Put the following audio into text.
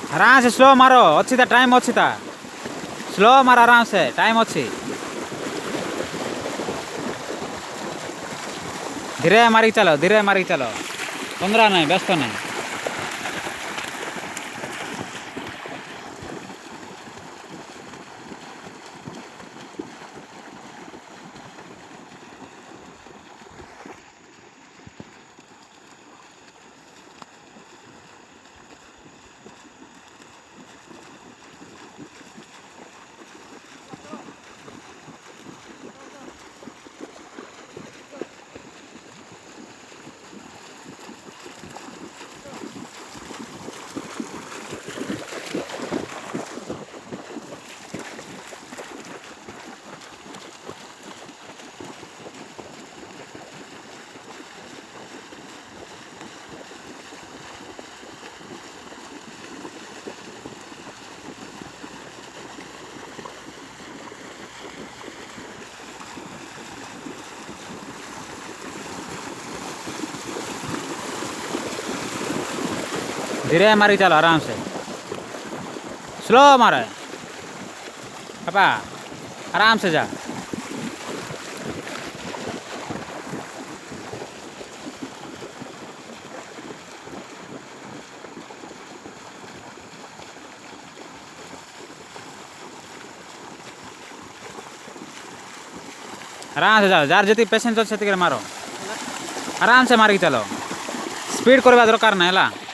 आराम से स्लो मारो अच्छी था टाइम अच्छी था स्लो मार आराम से टाइम अच्छी धीरे मारी चलो तंद्रा नहीं व्यस्त नहीं धीरे मारी चलो आराम से स्लो मारे पापा आराम से जा आराम से जाओ जार जी पेसेंस अच्छे मारो आराम से मारिक चलो स्पीड करवा दरकार ना है।